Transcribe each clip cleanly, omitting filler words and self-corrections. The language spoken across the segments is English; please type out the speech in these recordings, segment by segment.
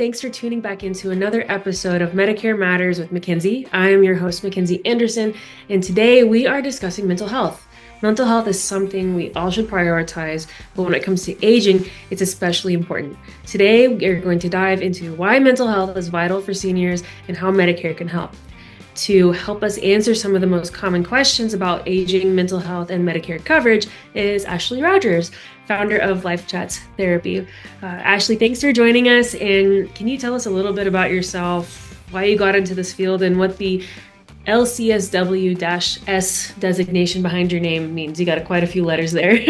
thanks for tuning back into another episode of Medicare Matters with Mackenzie. I am your host, Mackenzie Anderson, and today we are discussing mental health. Mental health is something we all should prioritize, but when it comes to aging, it's especially important. Today, we're going to dive into why mental health is vital for seniors and how Medicare can help. To help us answer some of the most common questions about aging, mental health, and Medicare coverage is Ashley Rogers, founder of Life Chats Therapy. Ashley, thanks for joining us. And can you tell us a little bit about yourself, why you got into this field, and what the LCSW-S designation behind your name means? You got quite a few letters there.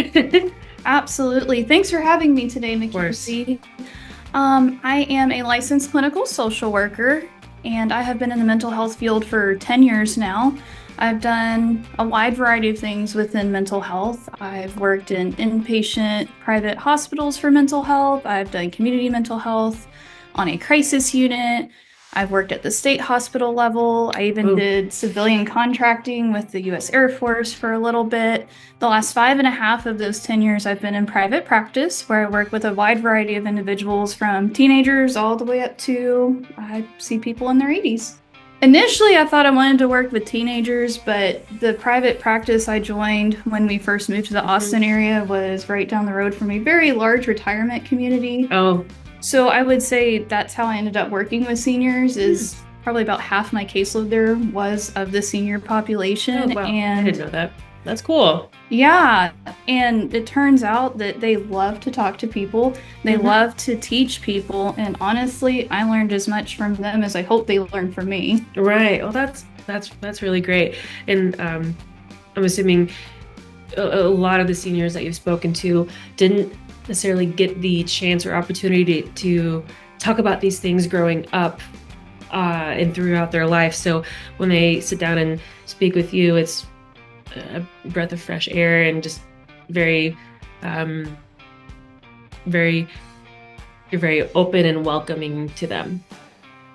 Absolutely. Thanks for having me today, Mackenzie. I am a licensed clinical social worker, and I have been in the mental health field for 10 years now. I've done a wide variety of things within mental health. I've worked in inpatient private hospitals for mental health. I've done community mental health on a crisis unit. I've worked at the state hospital level. I even did civilian contracting with the U.S. Air Force for a little bit. The last 5.5 of those 10 years, I've been in private practice, where I work with a wide variety of individuals from teenagers all the way up to I see people in their 80s. Initially, I thought I wanted to work with teenagers, but the private practice I joined when we first moved to the Austin area was right down the road from a very large retirement community. So I would say that's how I ended up working with seniors, is probably about half my caseload there was of the senior population. Oh, wow. And I didn't know that. That's cool. Yeah. And it turns out that they love to talk to people. They love to teach people. And honestly, I learned as much from them as I hope they learned from me. Right. Well, that's really great. And I'm assuming a lot of the seniors that you've spoken to didn't necessarily get the chance or opportunity to talk about these things growing up and throughout their life. So when they sit down and speak with you, it's a breath of fresh air and just you're very open and welcoming to them.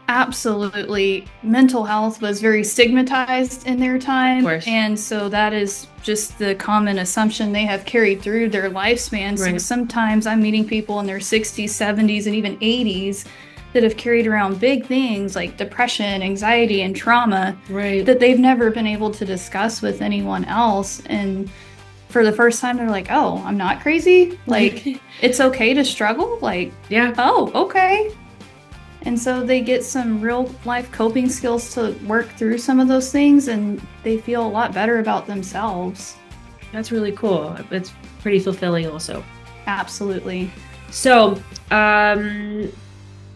Absolutely. Mental health was very stigmatized in their time. Of course. And so that is just the common assumption they have carried through their lifespan. Right. So sometimes I'm meeting people in their 60s, 70s, and even 80s that have carried around big things like depression, anxiety, and trauma that they've never been able to discuss with anyone else. And for the first time, they're like, oh, I'm not crazy. Like, it's okay to struggle. Like, yeah. Oh, okay. And so they get some real life coping skills to work through some of those things, and they feel a lot better about themselves. That's really cool. It's pretty fulfilling also. Absolutely. So,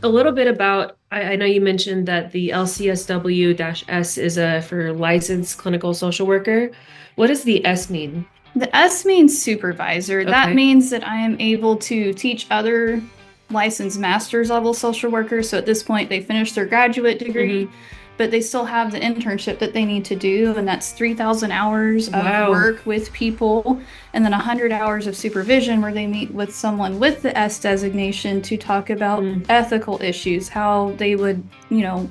a little bit about, I know you mentioned that the LCSW-S is for licensed clinical social worker. What does the S mean? The S means supervisor. Okay. That means that I am able to teach other licensed master's level social workers. So at this point, they finished their graduate degree, but they still have the internship that they need to do. And that's 3,000 hours of work with people, and then 100 hours of supervision where they meet with someone with the S designation to talk about ethical issues, how they would,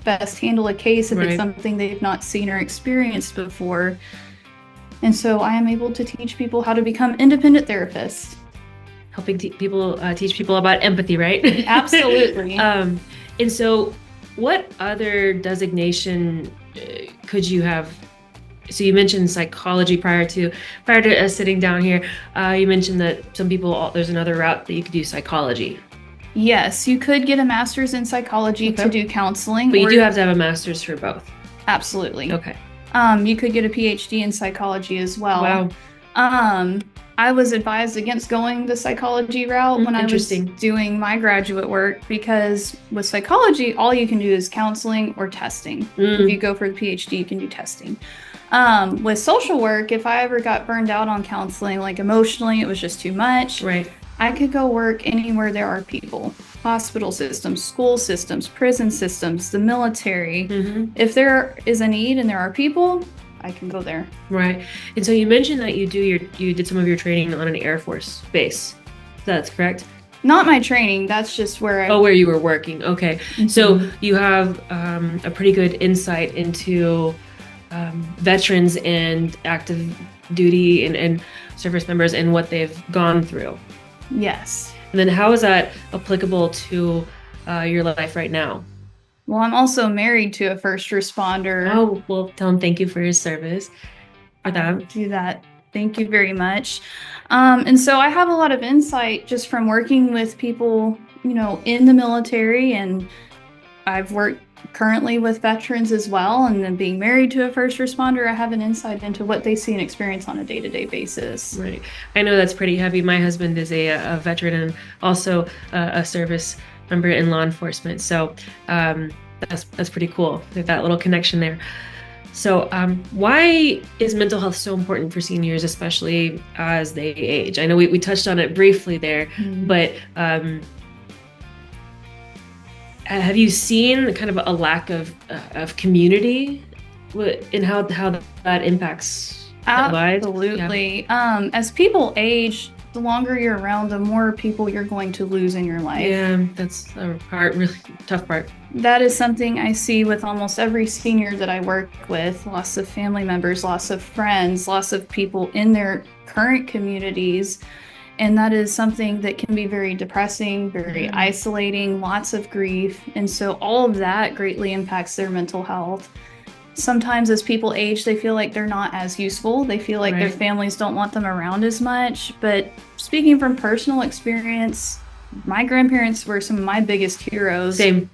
best handle a case if it's something they've not seen or experienced before. And so I am able to teach people how to become independent therapists. Helping people teach people about empathy, right? Absolutely. And so what other designation could you have? So you mentioned psychology prior to us sitting down here. You mentioned that some people, there's another route that you could do psychology. Yes, you could get a master's in psychology to do counseling. But you do have to have a master's for both. Absolutely. Okay. You could get a PhD in psychology as well. Wow. I was advised against going the psychology route when I was doing my graduate work, because with psychology, all you can do is counseling or testing. If you go for the PhD, you can do testing. With social work, if I ever got burned out on counseling, like emotionally, it was just too much. Right. I could go work anywhere there are people. Hospital systems, school systems, prison systems, the military. If there is a need and there are people, I can go there. Right. And so you mentioned that you did some of your training on an Air Force base. That's correct? Not my training. That's just where where you were working. Okay. So you have a pretty good insight into veterans and active duty and service members and what they've gone through. Yes. And then how is that applicable to your life right now? Well, I'm also married to a first responder. Oh, well, tell him thank you for his service for I will that. do that. Thank you very much. And so I have a lot of insight just from working with people, in the military, and I've worked currently with veterans as well. And then being married to a first responder, I have an insight into what they see and experience on a day-to-day basis. Right. I know that's pretty heavy. My husband is a veteran and also a service member in law enforcement. So that's pretty cool. That little connection there. So why is mental health so important for seniors, especially as they age? I know we touched on it briefly there, but have you seen kind of a lack of community in how that impacts their lives? Absolutely. Yeah. As people age, the longer you're around, the more people you're going to lose in your life. Yeah, that's a really tough part. That is something I see with almost every senior that I work with. Loss of family members, loss of friends, loss of people in their current communities. And that is something that can be very depressing, very isolating, lots of grief. And so all of that greatly impacts their mental health. Sometimes as people age, they feel like they're not as useful. They feel like their families don't want them around as much. But speaking from personal experience, my grandparents were some of my biggest heroes. Same.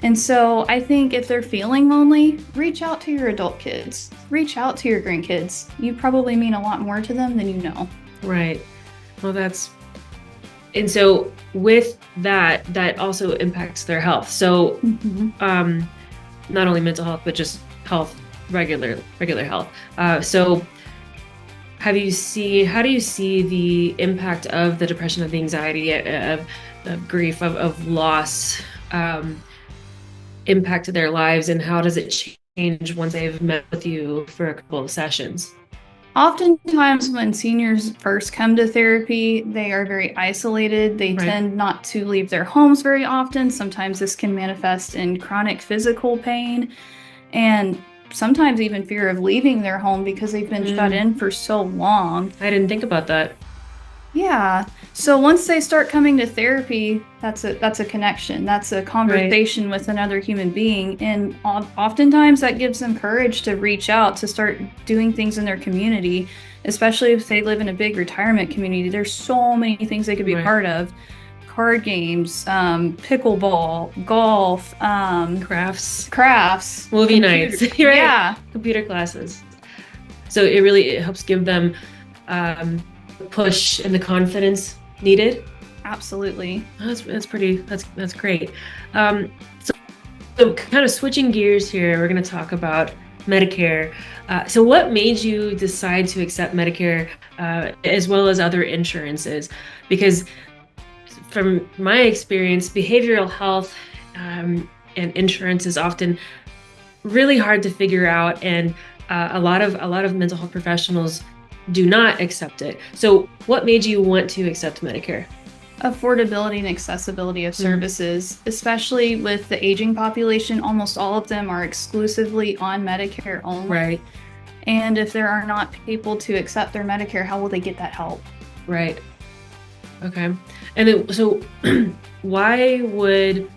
And so I think if they're feeling lonely, reach out to your adult kids. Reach out to your grandkids. You probably mean a lot more to them than you know. Right. Well, and so with that also impacts their health. So not only mental health, but just health, regular health. So how do you see the impact of the depression, of the anxiety, of grief, of loss impact their lives, and how does it change once they've met with you for a couple of sessions? Oftentimes when seniors first come to therapy, they are very isolated. They tend not to leave their homes very often. Sometimes this can manifest in chronic physical pain and sometimes even fear of leaving their home because they've been shut in for so long. I didn't think about that. Yeah. So once they start coming to therapy, that's a connection. That's a conversation with another human being. And oftentimes that gives them courage to reach out, to start doing things in their community, especially if they live in a big retirement community. There's so many things they could be part of. Card games, pickleball, golf, crafts, movie nights, right? Yeah, computer classes. So it helps give them push and the confidence needed. Absolutely. That's great. So kind of switching gears here, we're going to talk about Medicare. So what made you decide to accept Medicare as well as other insurances? Because from my experience, behavioral health and insurance is often really hard to figure out, and a lot of mental health professionals do not accept it. So what made you want to accept Medicare? Affordability and accessibility of services, especially with the aging population. Almost all of them are exclusively on Medicare only. Right. And if there are not people to accept their Medicare, how will they get that help? Right. Okay. And then, so why would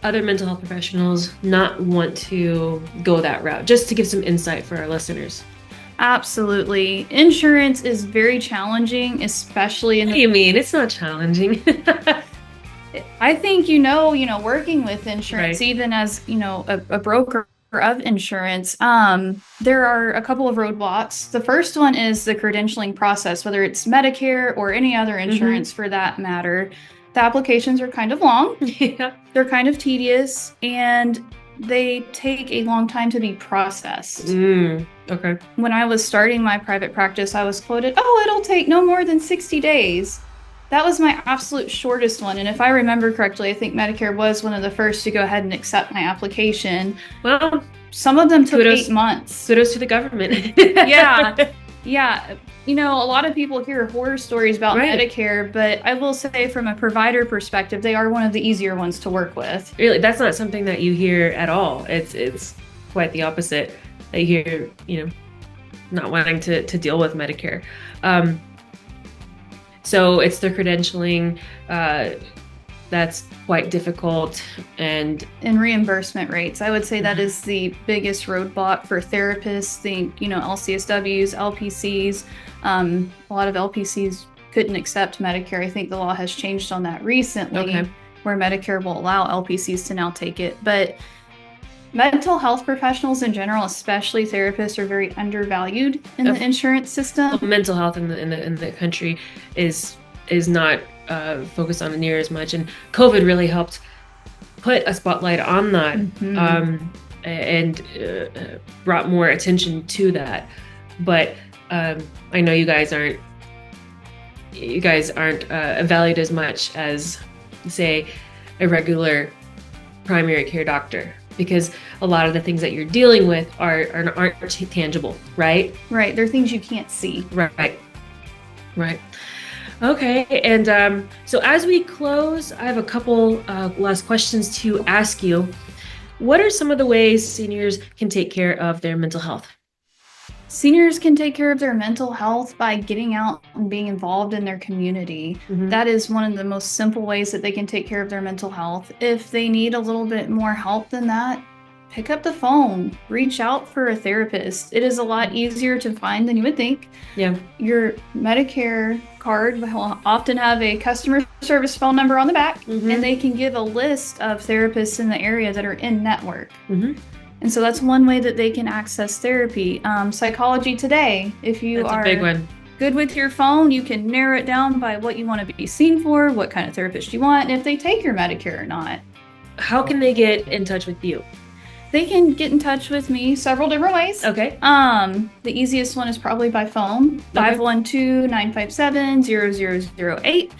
other mental health professionals not want to go that route? Just to give some insight for our listeners. Absolutely. Insurance is very challenging, especially in What do you mean? It's not challenging. I think, working with insurance, even as, a broker of insurance, there are a couple of roadblocks. The first one is the credentialing process, whether it's Medicare or any other insurance for that matter. The applications are kind of long. They're kind of tedious, and they take a long time to be processed. Okay. When I was starting my private practice, I was quoted, it'll take no more than 60 days. That was my absolute shortest one. And if I remember correctly, I think Medicare was one of the first to go ahead and accept my application. Well, some of them took 8 months. Kudos to the government. Yeah. A lot of people hear horror stories about Medicare, but I will say from a provider perspective, they are one of the easier ones to work with. Really, that's not something that you hear at all. It's quite the opposite. I hear, not wanting to deal with Medicare. So it's the credentialing that's quite difficult. And reimbursement rates, I would say that is the biggest roadblock for therapists. Think, LCSWs, LPCs. A lot of LPCs couldn't accept Medicare. I think the law has changed on that recently, where Medicare will allow LPCs to now take it. But mental health professionals in general, especially therapists, are very undervalued in the insurance system. Mental health in the country is not focused on near as much, and COVID really helped put a spotlight on that, and brought more attention to that. But I know you guys aren't valued as much as, say, a regular primary care doctor, because a lot of the things that you're dealing with aren't tangible, right? Right. They're things you can't see. Right. Okay. And so as we close, I have a couple last questions to ask you. What are some of the ways seniors can take care of their mental health? Seniors can take care of their mental health by getting out and being involved in their community. That is one of the most simple ways that they can take care of their mental health. If they need a little bit more help than that, pick up the phone, reach out for a therapist. It is a lot easier to find than you would think. Yeah. Your Medicare card will often have a customer service phone number on the back, and they can give a list of therapists in the area that are in network. And so that's one way that they can access therapy. Psychology Today, if you That's are a big one. Good with your phone, you can narrow it down by what you want to be seen for, what kind of therapist you want, and if they take your Medicare or not. How can they get in touch with you? They can get in touch with me several different ways. Okay. The easiest one is probably by phone, 512-957-0008.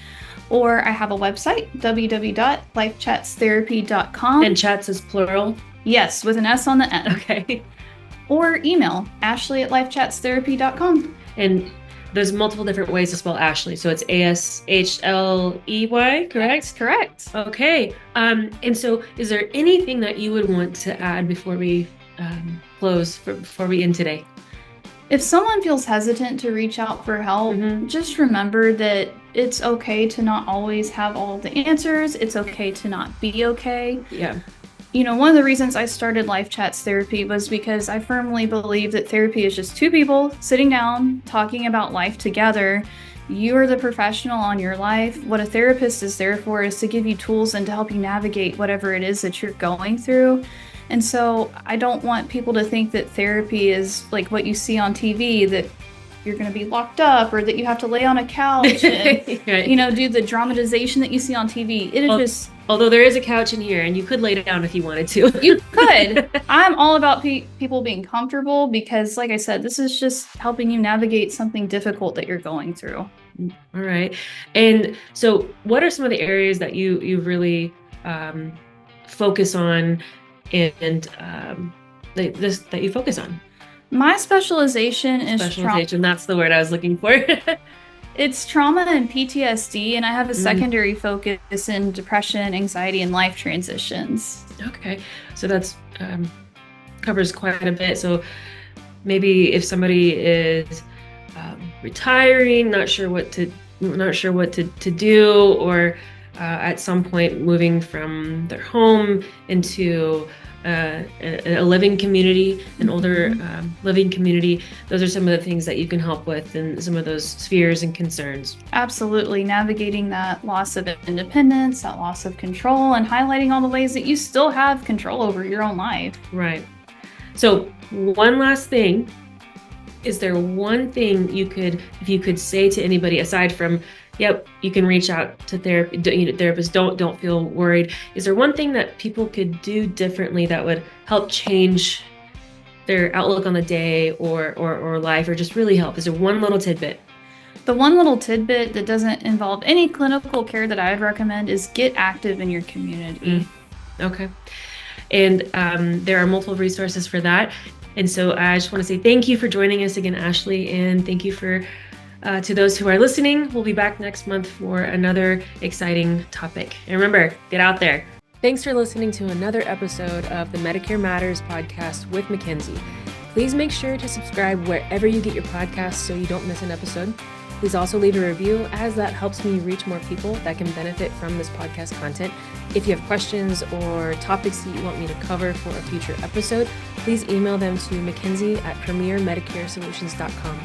Or I have a website, www.lifechatstherapy.com. And chats is plural? Yes, with an S on the end. Okay. Or email, ashley@lifechatstherapy.com. And there's multiple different ways to spell Ashley. So it's Ashley, correct? That's correct. Okay. And so is there anything that you would want to add before we close, before we end today? If someone feels hesitant to reach out for help, just remember that it's okay to not always have all the answers. It's okay to not be okay. Yeah. One of the reasons I started Life Chats Therapy was because I firmly believe that therapy is just two people sitting down, talking about life together. You are the professional on your life. What a therapist is there for is to give you tools and to help you navigate whatever it is that you're going through. And so I don't want people to think that therapy is like what you see on TV, that you're going to be locked up or that you have to lay on a couch and, Right. do the dramatization that you see on TV. It is just... Although there is a couch in here and you could lay down if you wanted to. You could. I'm all about people being comfortable because, like I said, this is just helping you navigate something difficult that you're going through. All right. And so what are some of the areas that you really focus on and that you focus on? My specialization is Specialization, that's the word I was looking for. It's trauma and PTSD, and I have a secondary focus in depression, anxiety, and life transitions. Okay, so that's covers quite a bit. So maybe if somebody is retiring, not sure what to do, or at some point moving from their home into a living community, an older living community, those are some of the things that you can help with and some of those spheres and concerns. Absolutely. Navigating that loss of independence, that loss of control, and highlighting all the ways that you still have control over your own life. Right. So one last thing, is there one thing if you could say to anybody aside from, yep, you can reach out to therapy, therapists, don't feel worried. Is there one thing that people could do differently that would help change their outlook on the day or life, or just really help? Is there one little tidbit? The one little tidbit that doesn't involve any clinical care that I'd recommend is get active in your community. Okay. And there are multiple resources for that. And so I just want to say thank you for joining us again, Ashley, and thank you to those who are listening. We'll be back next month for another exciting topic. And remember, get out there. Thanks for listening to another episode of the Medicare Matters podcast with Mackenzie. Please make sure to subscribe wherever you get your podcasts so you don't miss an episode. Please also leave a review, as that helps me reach more people that can benefit from this podcast content. If you have questions or topics that you want me to cover for a future episode, please email them to Mackenzie@premiermedicaresolutions.com.